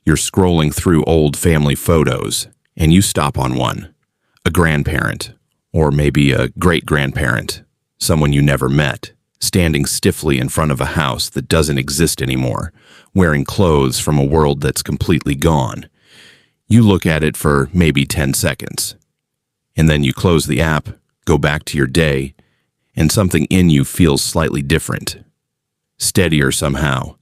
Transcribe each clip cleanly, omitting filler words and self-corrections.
You're scrolling through old family photos, and you stop on one. A grandparent, or maybe a great-grandparent, someone you never met, standing stiffly in front of a house that doesn't exist anymore, wearing clothes from a world that's completely gone. You look at it for maybe 10 seconds, and then you close the app, go back to your day, and something in you feels slightly different. Steadier somehow,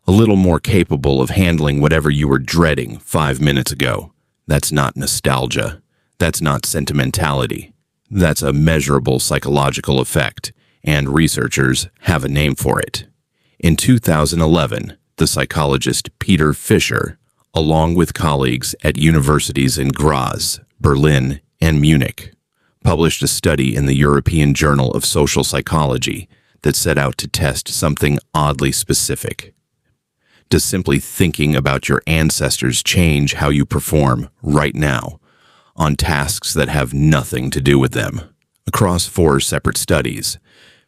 a little more capable of handling whatever you were dreading 5 minutes ago. That's not nostalgia. That's not sentimentality. That's a measurable psychological effect, and researchers have a name for it. In 2011, the psychologist Peter Fischer, along with colleagues at universities in Graz, Berlin, and Munich, published a study in the European Journal of Social Psychology that set out to test something oddly specific. Does simply thinking about your ancestors change how you perform right now on tasks that have nothing to do with them? Across 4 separate studies,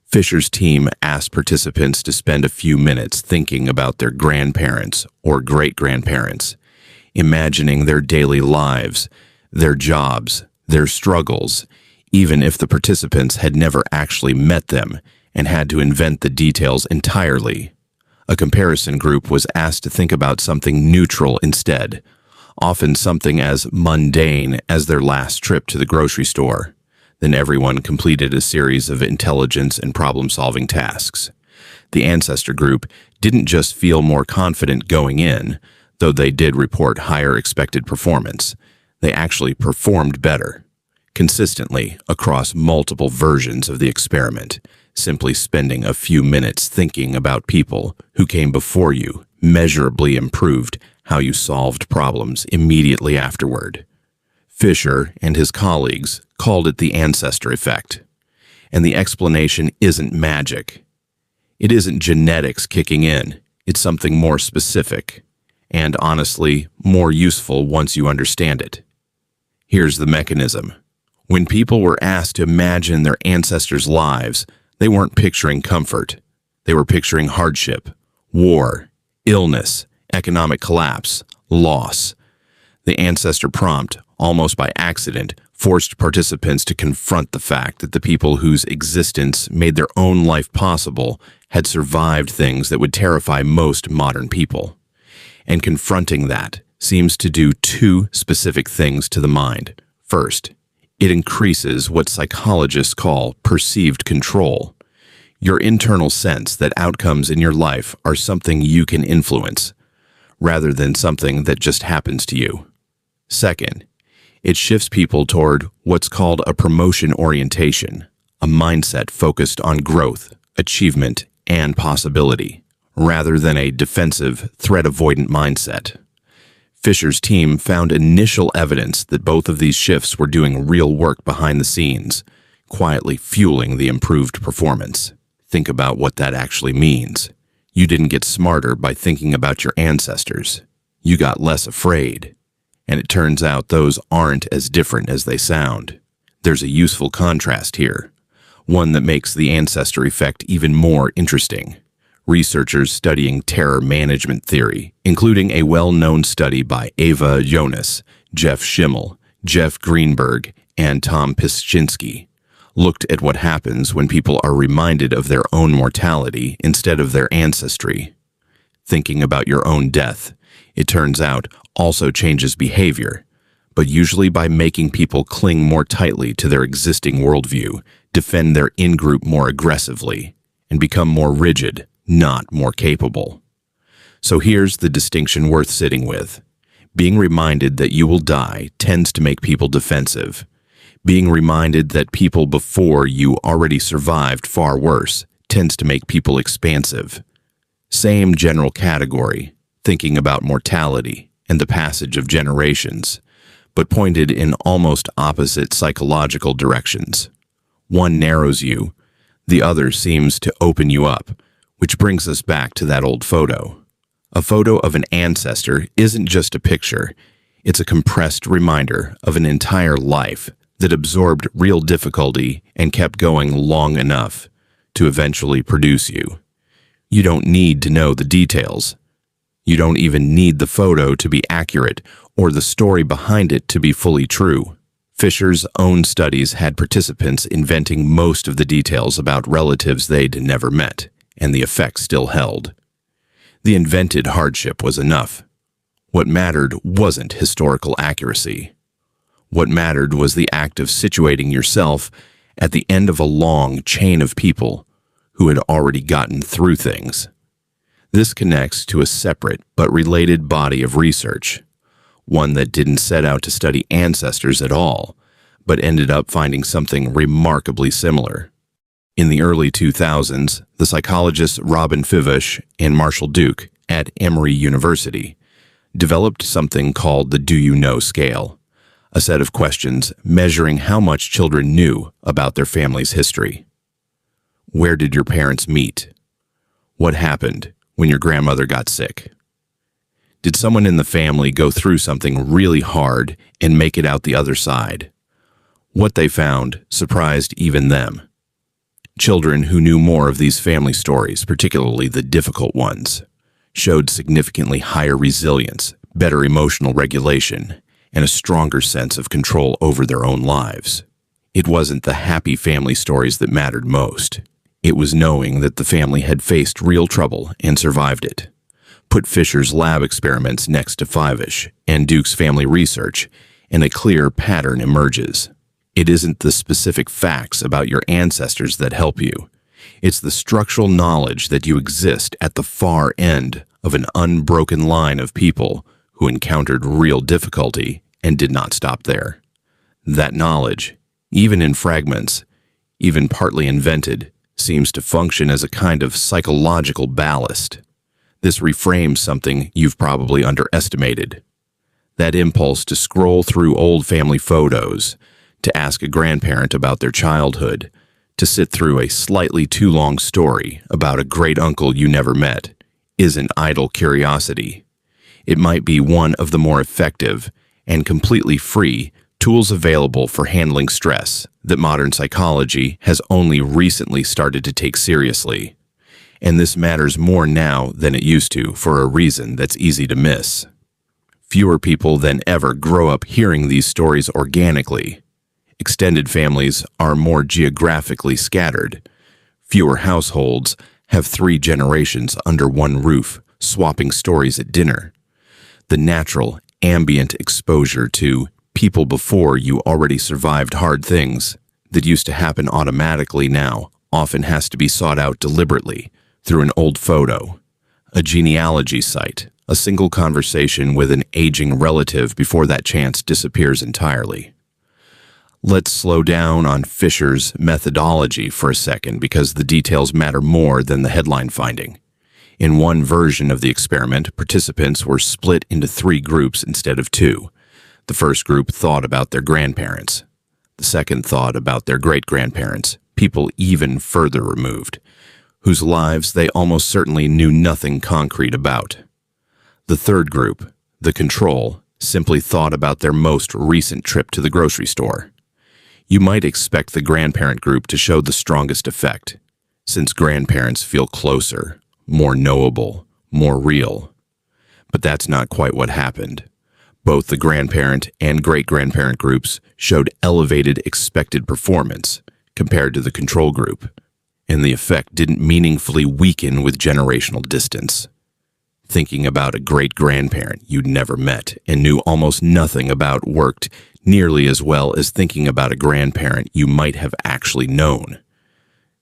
Fisher's team asked participants to spend a few minutes thinking about their grandparents or great-grandparents, imagining their daily lives, their jobs, their struggles, even if the participants had never actually met them and had to invent the details entirely. A comparison group was asked to think about something neutral instead, often something as mundane as their last trip to the grocery store. Then everyone completed a series of intelligence and problem-solving tasks. The ancestor group didn't just feel more confident going in, though they did report higher expected performance. They actually performed better, consistently across multiple versions of the experiment. Simply spending a few minutes thinking about people who came before you measurably improved how you solved problems immediately afterward. Fisher and his colleagues called it the ancestor effect. And the explanation isn't magic. It isn't genetics kicking in. It's something more specific, and honestly, more useful once you understand it. Here's the mechanism. When people were asked to imagine their ancestors' lives, they weren't picturing comfort. They were picturing hardship, war, illness, economic collapse, loss. The ancestor prompt, almost by accident, forced participants to confront the fact that the people whose existence made their own life possible had survived things that would terrify most modern people. And confronting that seems to do 2 specific things to the mind. First, it increases what psychologists call perceived control. Your internal sense that outcomes in your life are something you can influence, rather than something that just happens to you. Second, it shifts people toward what's called a promotion orientation, a mindset focused on growth, achievement, and possibility, rather than a defensive, threat-avoidant mindset. Fisher's team found initial evidence that both of these shifts were doing real work behind the scenes, quietly fueling the improved performance. Think about what that actually means. You didn't get smarter by thinking about your ancestors. You got less afraid. And it turns out those aren't as different as they sound. There's a useful contrast here, one that makes the ancestor effect even more interesting. Researchers studying terror management theory, including a well-known study by Ava Jonas, Jeff Schimmel, Jeff Greenberg, and Tom Pischinsky, looked at what happens when people are reminded of their own mortality instead of their ancestry. Thinking about your own death, it turns out, also changes behavior, but usually by making people cling more tightly to their existing worldview, defend their in-group more aggressively, and become more rigid, not more capable. So here's the distinction worth sitting with. Being reminded that you will die tends to make people defensive. Being reminded that people before you already survived far worse tends to make people expansive. Same general category, thinking about mortality and the passage of generations, but pointed in almost opposite psychological directions. One narrows you, the other seems to open you up, which brings us back to that old photo. A photo of an ancestor isn't just a picture, it's a compressed reminder of an entire life that absorbed real difficulty and kept going long enough to eventually produce you. You don't need to know the details. You don't even need the photo to be accurate or the story behind it to be fully true. Fischer's own studies had participants inventing most of the details about relatives they'd never met, and the effect still held. The invented hardship was enough. What mattered wasn't historical accuracy. What mattered was the act of situating yourself at the end of a long chain of people who had already gotten through things. This connects to a separate but related body of research, one that didn't set out to study ancestors at all, but ended up finding something remarkably similar. In the early 2000s, the psychologists Robyn Fivush and Marshall Duke at Emory University developed something called the Do You Know scale, a set of questions measuring how much children knew about their family's history. Where did your parents meet? What happened when your grandmother got sick? Did someone in the family go through something really hard and make it out the other side? What they found surprised even them. Children who knew more of these family stories, particularly the difficult ones, showed significantly higher resilience, better emotional regulation, and a stronger sense of control over their own lives. It wasn't the happy family stories that mattered most. It was knowing that the family had faced real trouble and survived it. Put Fischer's lab experiments next to Fivush and Duke's family research, and a clear pattern emerges. It isn't the specific facts about your ancestors that help you. It's the structural knowledge that you exist at the far end of an unbroken line of people who encountered real difficulty and did not stop there. That knowledge, even in fragments, even partly invented, seems to function as a kind of psychological ballast. This reframes something you've probably underestimated. That impulse to scroll through old family photos, to ask a grandparent about their childhood, to sit through a slightly too long story about a great-uncle you never met, isn't idle curiosity. It might be one of the more effective and completely free tools available for handling stress that modern psychology has only recently started to take seriously. And this matters more now than it used to for a reason that's easy to miss. Fewer people than ever grow up hearing these stories organically. Extended families are more geographically scattered. Fewer households have 3 generations under one roof, swapping stories at dinner. The natural, ambient exposure to people before you already survived hard things that used to happen automatically now often has to be sought out deliberately through an old photo, a genealogy site, a single conversation with an aging relative before that chance disappears entirely. Let's slow down on Fischer's methodology for a second because the details matter more than the headline finding. In one version of the experiment, participants were split into 3 groups instead of 2. The first group thought about their grandparents. The second thought about their great-grandparents, people even further removed, whose lives they almost certainly knew nothing concrete about. The third group, the control, simply thought about their most recent trip to the grocery store. You might expect the grandparent group to show the strongest effect, since grandparents feel closer, more knowable, more real. But that's not quite what happened. Both the grandparent and great-grandparent groups showed elevated expected performance compared to the control group, and the effect didn't meaningfully weaken with generational distance. Thinking about a great-grandparent you'd never met and knew almost nothing about worked nearly as well as thinking about a grandparent you might have actually known.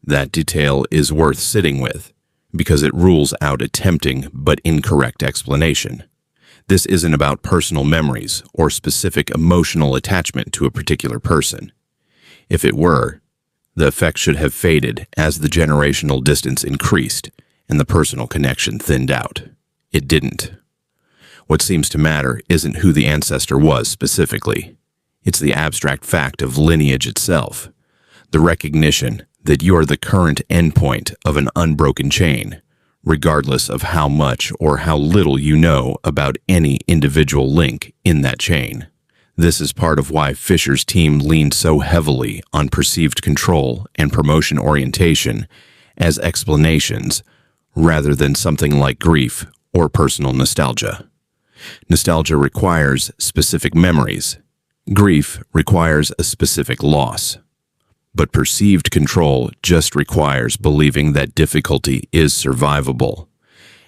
That detail is worth sitting with because it rules out a tempting but incorrect explanation. This isn't about personal memories or specific emotional attachment to a particular person. If it were, the effect should have faded as the generational distance increased and the personal connection thinned out. It didn't. What seems to matter isn't who the ancestor was specifically. It's the abstract fact of lineage itself, the recognition that you are the current endpoint of an unbroken chain, regardless of how much or how little you know about any individual link in that chain. This is part of why Fischer's team leaned so heavily on perceived control and promotion orientation as explanations rather than something like grief or personal nostalgia. Nostalgia requires specific memories. Grief requires a specific loss. But perceived control just requires believing that difficulty is survivable,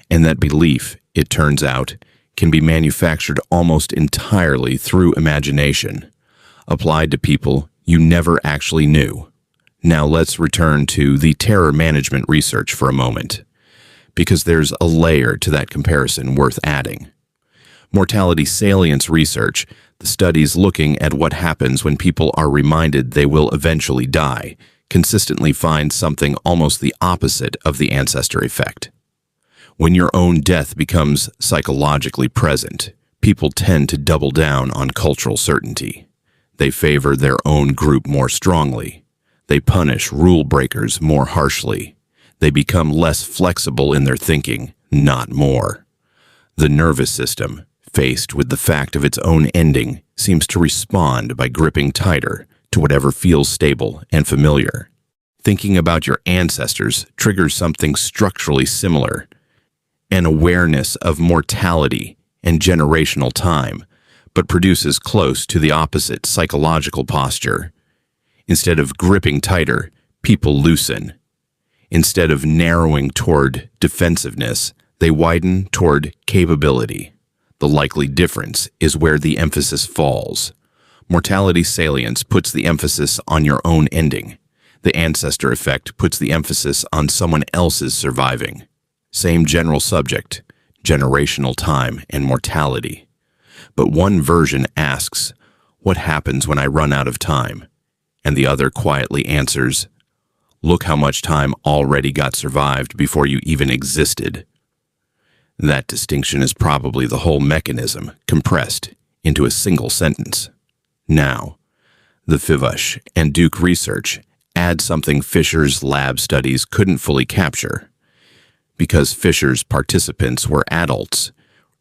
and that belief, it turns out, can be manufactured almost entirely through imagination, applied to people you never actually knew. Now let's return to the terror management research for a moment, because there's a layer to that comparison worth adding. Mortality salience research, the studies looking at what happens when people are reminded they will eventually die, consistently finds something almost the opposite of the ancestor effect. When your own death becomes psychologically present, people tend to double down on cultural certainty. They favor their own group more strongly. They punish rule breakers more harshly. They become less flexible in their thinking, not more. The nervous system, faced with the fact of its own ending, seems to respond by gripping tighter to whatever feels stable and familiar. Thinking about your ancestors triggers something structurally similar, an awareness of mortality and generational time, but produces close to the opposite psychological posture. Instead of gripping tighter, people loosen. Instead of narrowing toward defensiveness, they widen toward capability. The likely difference is where the emphasis falls. Mortality salience puts the emphasis on your own ending. The ancestor effect puts the emphasis on someone else's surviving. Same general subject, generational time and mortality. But one version asks, what happens when I run out of time? And the other quietly answers, look how much time already got survived before you even existed. That distinction is probably the whole mechanism compressed into a single sentence. Now, the Fivush and Duke research add something Fischer's lab studies couldn't fully capture. Because Fischer's participants were adults,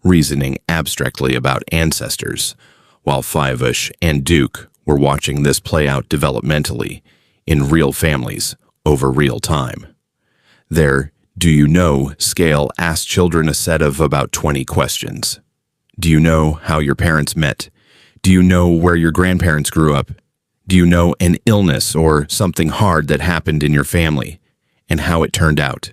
reasoning abstractly about ancestors, while Fivush and Duke were watching this play out developmentally in real families over real time. Their Do You Know scale asks children a set of about 20 questions. Do you know how your parents met? Do you know where your grandparents grew up? Do you know an illness or something hard that happened in your family, and how it turned out?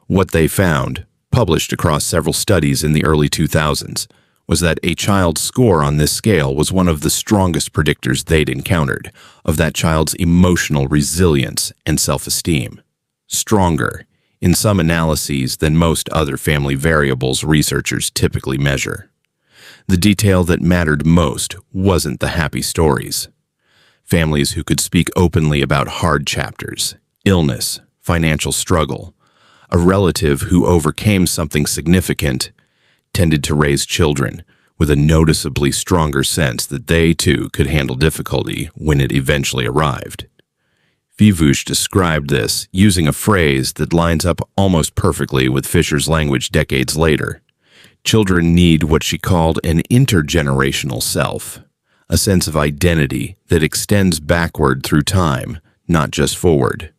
What they found, published across several studies in the early 2000s, was that a child's score on this scale was one of the strongest predictors they'd encountered of that child's emotional resilience and self-esteem. Stronger, in some analyses, than most other family variables researchers typically measure. The detail that mattered most wasn't the happy stories. Families who could speak openly about hard chapters, illness, financial struggle, a relative who overcame something significant, tended to raise children with a noticeably stronger sense that they, too, could handle difficulty when it eventually arrived. Fivush described this using a phrase that lines up almost perfectly with Fischer's language decades later. Children need what she called an intergenerational self, a sense of identity that extends backward through time, not just forward.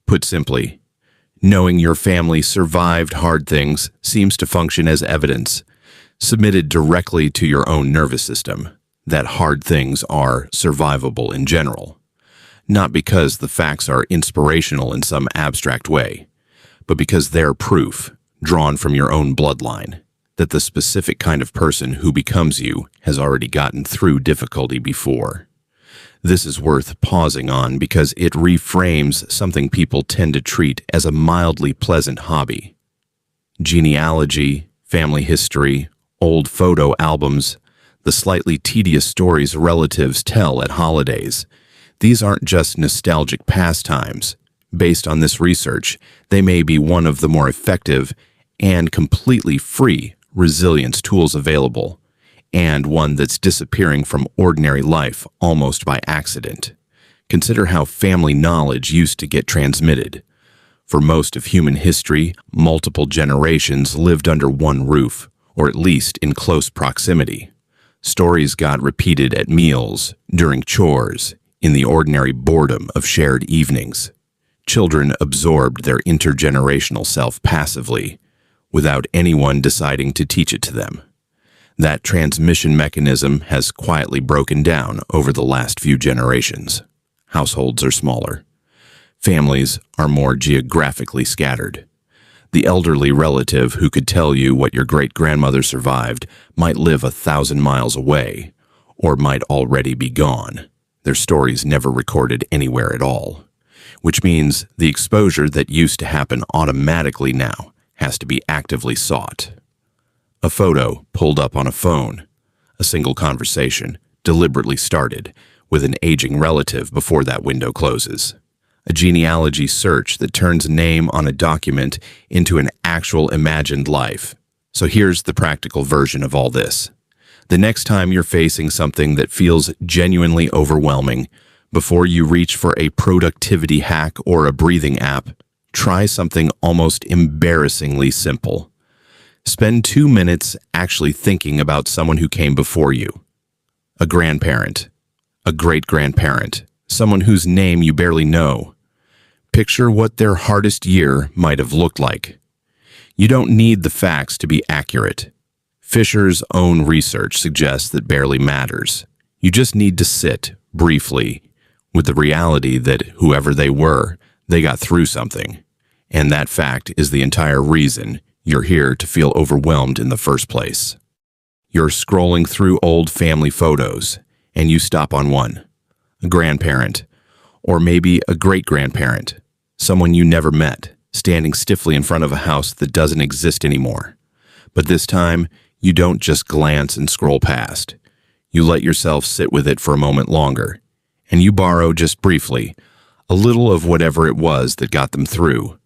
Put simply, knowing your family survived hard things seems to function as evidence, submitted directly to your own nervous system, that hard things are survivable in general. Not because the facts are inspirational in some abstract way, but because they're proof, drawn from your own bloodline, that the specific kind of person who becomes you has already gotten through difficulty before. This is worth pausing on because it reframes something people tend to treat as a mildly pleasant hobby. Genealogy, family history, old photo albums, the slightly tedious stories relatives tell at holidays. These aren't just nostalgic pastimes. Based on this research, they may be one of the more effective and completely free resilience tools available, and one that's disappearing from ordinary life almost by accident. Consider how family knowledge used to get transmitted. For most of human history, multiple generations lived under one roof, or at least in close proximity. Stories got repeated at meals, during chores, in the ordinary boredom of shared evenings. Children absorbed their intergenerational self passively, without anyone deciding to teach it to them. That transmission mechanism has quietly broken down over the last few generations. Households are smaller. Families are more geographically scattered. The elderly relative who could tell you what your great-grandmother survived might live 1,000 miles away, or might already be gone. Their stories never recorded anywhere at all, which means the exposure that used to happen automatically now has to be actively sought. A photo pulled up on a phone, a single conversation deliberately started with an aging relative before that window closes. A genealogy search that turns a name on a document into an actual imagined life. So here's the practical version of all this. The next time you're facing something that feels genuinely overwhelming, before you reach for a productivity hack or a breathing app, try something almost embarrassingly simple. Spend 2 minutes actually thinking about someone who came before you. A grandparent, a great-grandparent, someone whose name you barely know. Picture what their hardest year might have looked like. You don't need the facts to be accurate. Fisher's own research suggests that barely matters. You just need to sit, briefly, with the reality that whoever they were, they got through something. And that fact is the entire reason you're here to feel overwhelmed in the first place. You're scrolling through old family photos, and you stop on one. A grandparent, or maybe a great-grandparent, someone you never met, standing stiffly in front of a house that doesn't exist anymore. But this time, you don't just glance and scroll past. You let yourself sit with it for a moment longer, and you borrow just briefly a little of whatever it was that got them through.